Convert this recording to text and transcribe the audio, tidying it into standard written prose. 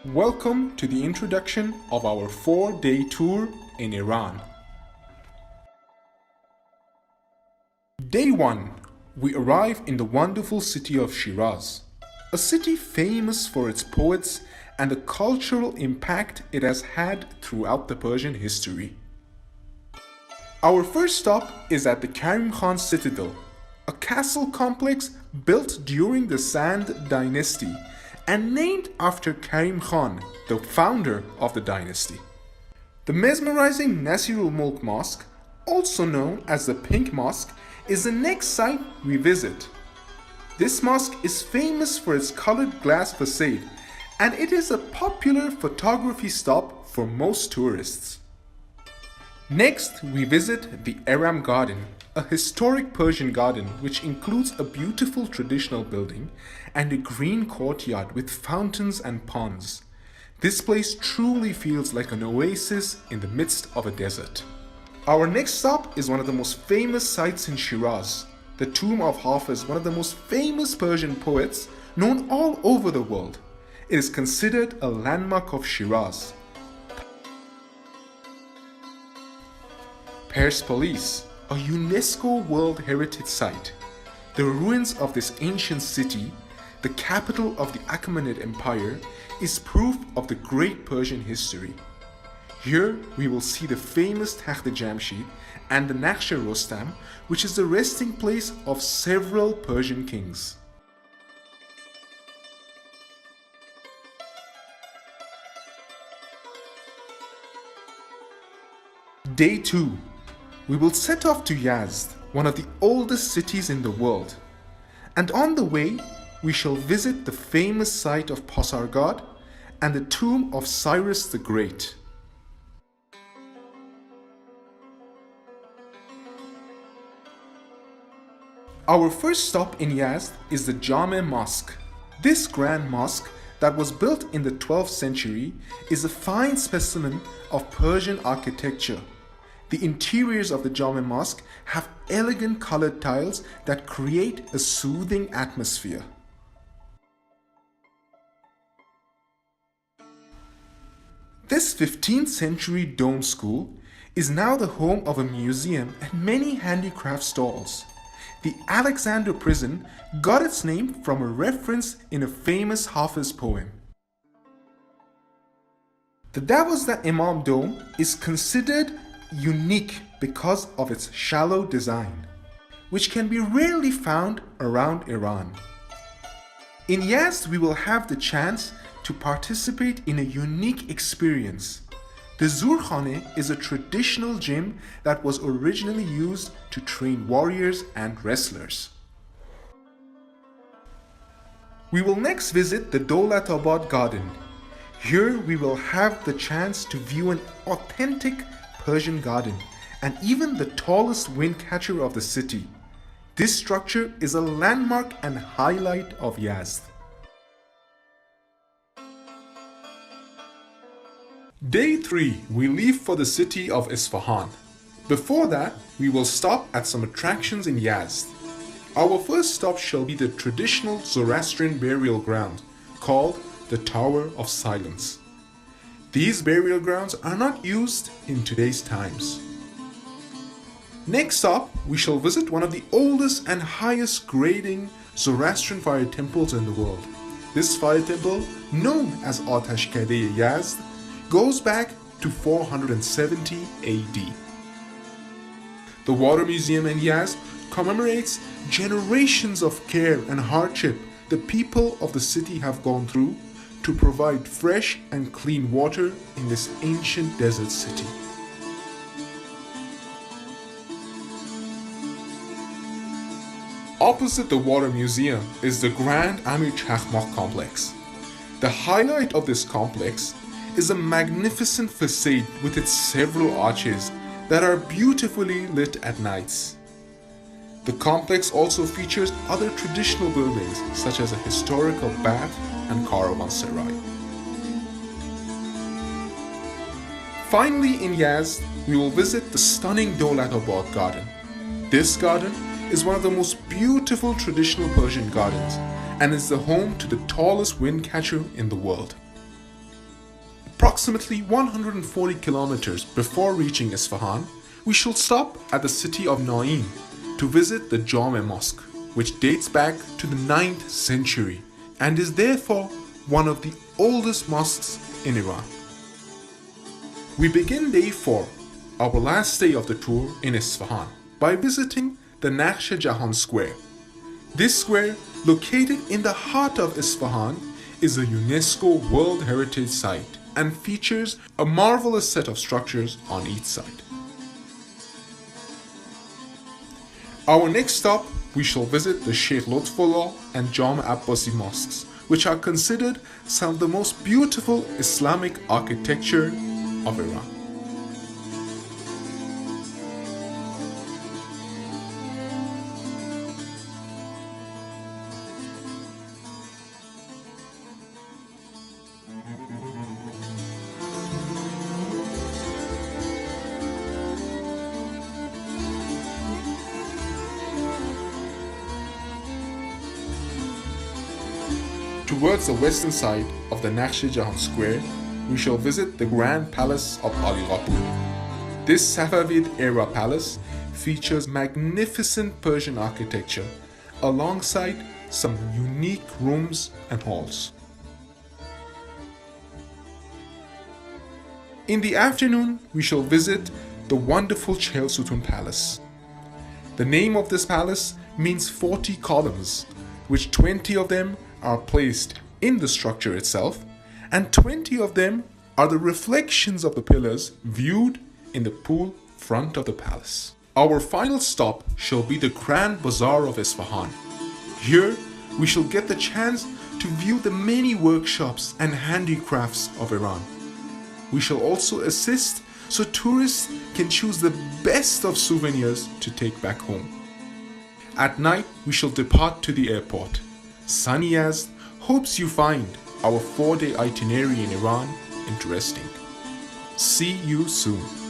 Welcome to the introduction of our 4-day tour in Iran. Day 1. We arrive in the wonderful city of Shiraz, a city famous for its poets and the cultural impact it has had throughout the Persian history. Our first stop is at the Karim Khan Citadel, a castle complex built during the Sand dynasty and named after Karim Khan, the founder of the dynasty. The mesmerizing Nasirul Mulk Mosque, also known as the Pink Mosque, is the next site we visit. This mosque is famous for its colored glass facade, and it is a popular photography stop for most tourists. Next, we visit the Aram Garden, a historic Persian garden which includes a beautiful traditional building and a green courtyard with fountains and ponds. This place truly feels like an oasis in the midst of a desert. Our next stop is one of the most famous sites in Shiraz, the tomb of Hafiz, one of the most famous Persian poets known all over the world. It is considered a landmark of Shiraz. Persepolis, a UNESCO World Heritage Site. The ruins of this ancient city, the capital of the Achaemenid Empire, is proof of the great Persian history. Here we will see the famous Takht-i-Jamshid and the Nakhsh-e-Rostam, which is the resting place of several Persian kings. Day 2. We will set off to Yazd, one of the oldest cities in the world. And on the way, we shall visit the famous site of Pasargad and the tomb of Cyrus the Great. Our first stop in Yazd is the Jame Mosque. This grand mosque that was built in the 12th century is a fine specimen of Persian architecture. The interiors of the Jame Mosque have elegant colored tiles that create a soothing atmosphere. This 15th century dome school is now the home of a museum and many handicraft stalls. The Alexander Prison got its name from a reference in a famous Hafiz poem. The Davozda Imam Dome is considered unique because of its shallow design, which can be rarely found around Iran. In Yazd, we will have the chance to participate in a unique experience. The Zurkhane is a traditional gym that was originally used to train warriors and wrestlers. We will next visit the Dawlatabad Garden. Here we will have the chance to view an authentic Persian garden and even the tallest wind catcher of the city. This structure is a landmark and highlight of Yazd. Day 3, we leave for the city of Isfahan. Before that, we will stop at some attractions in Yazd. Our first stop shall be the traditional Zoroastrian burial ground called the Tower of Silence. These burial grounds are not used in today's times. Next up, we shall visit one of the oldest and highest grading Zoroastrian fire temples in the world. This fire temple, known as Atashkade Yazd, goes back to 470 AD. The Water Museum in Yazd commemorates generations of care and hardship the people of the city have gone through to provide fresh and clean water in this ancient desert city. Opposite the Water Museum is the Grand Amir Chakmak complex. The highlight of this complex is a magnificent facade with its several arches that are beautifully lit at nights. The complex also features other traditional buildings such as a historical bath and caravanserai. Finally in Yazd, we will visit the stunning Dawlatabad Garden. This garden is one of the most beautiful traditional Persian gardens and is the home to the tallest wind catcher in the world. Approximately 140 kilometers before reaching Isfahan, we shall stop at the city of Naim to visit the Jame Mosque, which dates back to the 9th century and is therefore one of the oldest mosques in Iran. We begin day 4, our last day of the tour in Isfahan, by visiting the Nakhsh Jahan Square. This square, located in the heart of Isfahan, is a UNESCO World Heritage Site and features a marvelous set of structures on each side. Our next stop, we shall visit the Sheikh Lutfullah and Jam' Abbasi mosques, which are considered some of the most beautiful Islamic architecture of Iran. Towards the western side of the Nakhsh Jahan Square, we shall visit the Grand Palace of Ali Qutb. This Safavid-era palace features magnificent Persian architecture alongside some unique rooms and halls. In the afternoon, we shall visit the wonderful Chehel Sutun Palace. The name of this palace means 40 columns, which 20 of them are placed in the structure itself, and 20 of them are the reflections of the pillars viewed in the pool front of the palace. Our final stop shall be the Grand Bazaar of Isfahan. Here, we shall get the chance to view the many workshops and handicrafts of Iran. We shall also assist so tourists can choose the best of souvenirs to take back home. At night, we shall depart to the airport. Sunny Yazd hopes you find our 4-day itinerary in Iran interesting. See you soon.